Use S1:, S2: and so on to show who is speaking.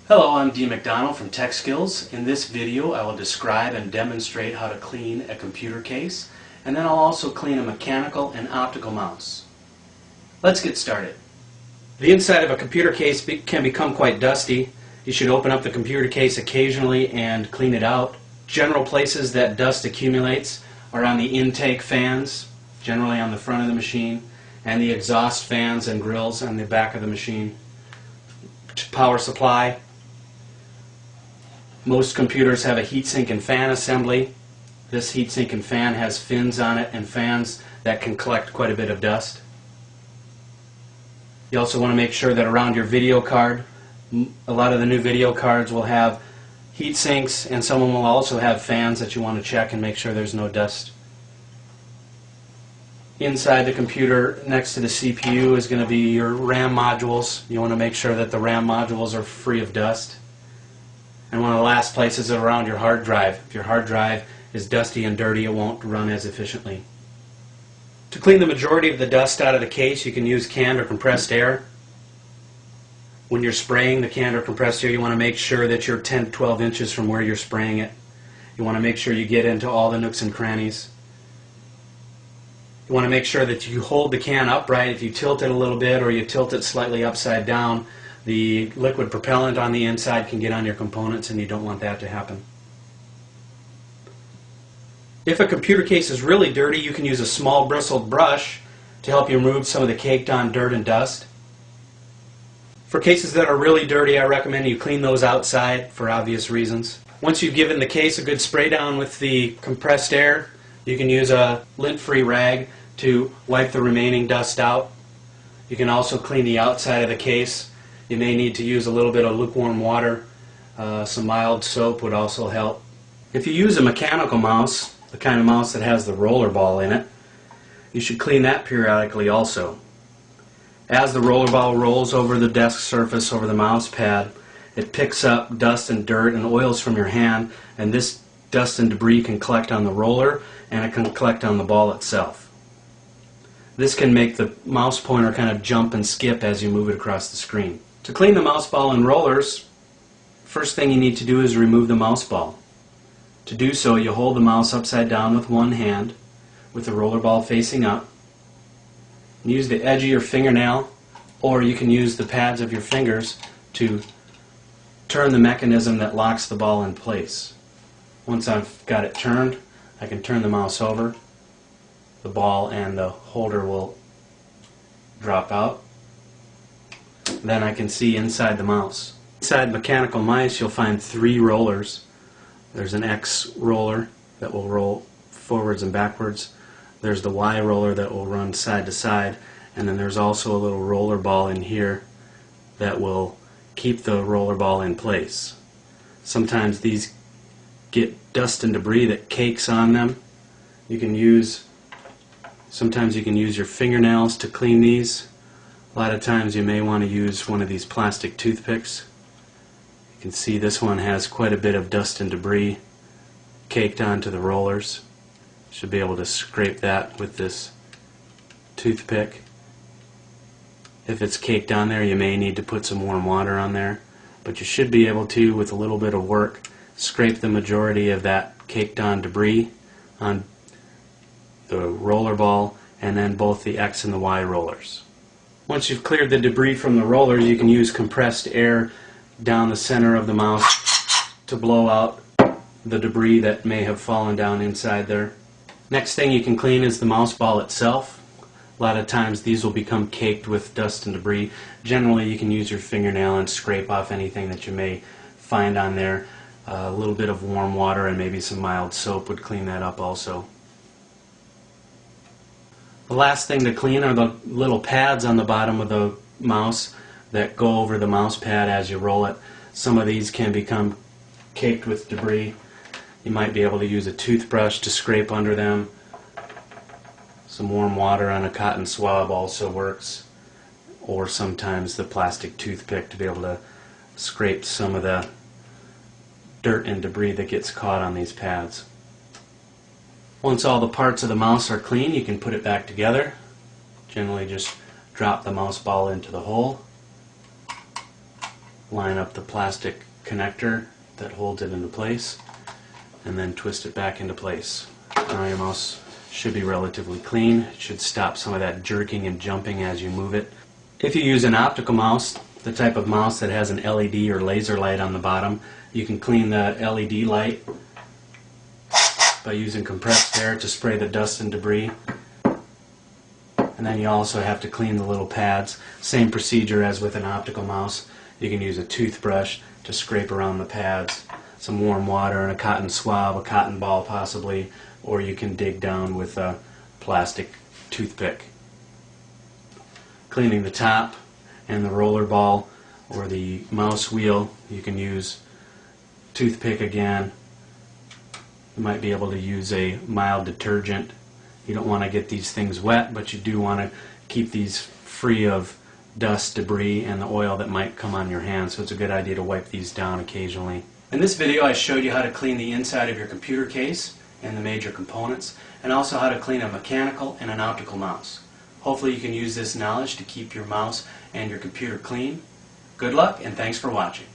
S1: Hello, I'm Dee McDonald from Tech Skills. In this video I will describe and demonstrate how to clean a computer case, and then I'll also clean a mechanical and optical mouse. Let's get started. The inside of a computer case can become quite dusty. You should open up the computer case occasionally and clean it out. General places that dust accumulates are on the intake fans, generally on the front of the machine, and the exhaust fans and grills on the back of the machine. Power supply. Most computers have a heatsink and fan assembly. This heatsink and fan has fins on it and fans that can collect quite a bit of dust. You also want to make sure that around your video card, a lot of the new video cards will have heat sinks, and some of them will also have fans that you want to check and make sure there's no dust. Inside the computer next to the CPU is going to be your RAM modules. You want to make sure that the RAM modules are free of dust. And one of the last places is around your hard drive. If your hard drive is dusty and dirty, it won't run as efficiently. To clean the majority of the dust out of the case, you can use canned or compressed air. When you're spraying the canned or compressed air, you want to make sure that you're 10 to 12 inches from where you're spraying it. You want to make sure you get into all the nooks and crannies. You want to make sure that you hold the can upright. If you tilt it a little bit or you tilt it slightly upside down, the liquid propellant on the inside can get on your components, and you don't want that to happen. If a computer case is really dirty, you can use a small bristled brush to help you remove some of the caked on dirt and dust. For cases that are really dirty, I recommend you clean those outside for obvious reasons. Once you've given the case a good spray down with the compressed air, you can use a lint-free rag to wipe the remaining dust out. You can also clean the outside of the case. You may need to use a little bit of lukewarm water. Some mild soap would also help. If you use a mechanical mouse, the kind of mouse that has the roller ball in it, you should clean that periodically also. As the roller ball rolls over the desk surface, over the mouse pad, it picks up dust and dirt and oils from your hand, and this dust and debris can collect on the roller, and it can collect on the ball itself. This can make the mouse pointer kind of jump and skip as you move it across the screen. To clean the mouse ball and rollers, first thing you need to do is remove the mouse ball. To do so, you hold the mouse upside down with one hand, with the roller ball facing up. Use the edge of your fingernail, or you can use the pads of your fingers to turn the mechanism that locks the ball in place. Once I've got it turned, I can turn the mouse over. The ball and the holder will drop out. Then I can see inside the mouse. Inside mechanical mice, you'll find 3 rollers. There's an X roller that will roll forwards and backwards. There's the Y roller that will run side to side, and then there's also a little roller ball in here that will keep the roller ball in place. Sometimes these get dust and debris that cakes on them. Sometimes you can use your fingernails to clean these. A lot of times you may want to use one of these plastic toothpicks. You can see this one has quite a bit of dust and debris caked onto the rollers. You should be able to scrape that with this toothpick. If it's caked on there, you may need to put some warm water on there, but you should be able to, with a little bit of work, scrape the majority of that caked on debris on the roller ball and then both the X and the Y rollers. Once you've cleared the debris from the rollers, you can use compressed air down the center of the mouse to blow out the debris that may have fallen down inside there. Next thing you can clean is the mouse ball itself. A lot of times these will become caked with dust and debris. Generally you can use your fingernail and scrape off anything that you may find on there. A little bit of warm water and maybe some mild soap would clean that up also. The last thing to clean are the little pads on the bottom of the mouse that go over the mouse pad as you roll it. Some of these can become caked with debris. You might be able to use a toothbrush to scrape under them. Some warm water on a cotton swab also works, or sometimes the plastic toothpick to be able to scrape some of the dirt and debris that gets caught on these pads. Once all the parts of the mouse are clean, you can put it back together. Generally just drop the mouse ball into the hole. line up the plastic connector that holds it into place, and then twist it back into place. Now your mouse should be relatively clean. It should stop some of that jerking and jumping as you move it. If you use an optical mouse, the type of mouse that has an LED or laser light on the bottom, you can clean the LED light by using compressed air to spray the dust and debris. And then you also have to clean the little pads. Same procedure as with an optical mouse. You can use a toothbrush to scrape around the pads, some warm water and a cotton swab, a cotton ball possibly, or you can dig down with a plastic toothpick. Cleaning the top and the roller ball or the mouse wheel, you can use toothpick again. You might be able to use a mild detergent. You don't want to get these things wet, but you do want to keep these free of dust, debris, and the oil that might come on your hands, so it's a good idea to wipe these down occasionally. In this video I showed you how to clean the inside of your computer case and the major components, and also how to clean a mechanical and an optical mouse. Hopefully you can use this knowledge to keep your mouse and your computer clean. Good luck, and thanks for watching.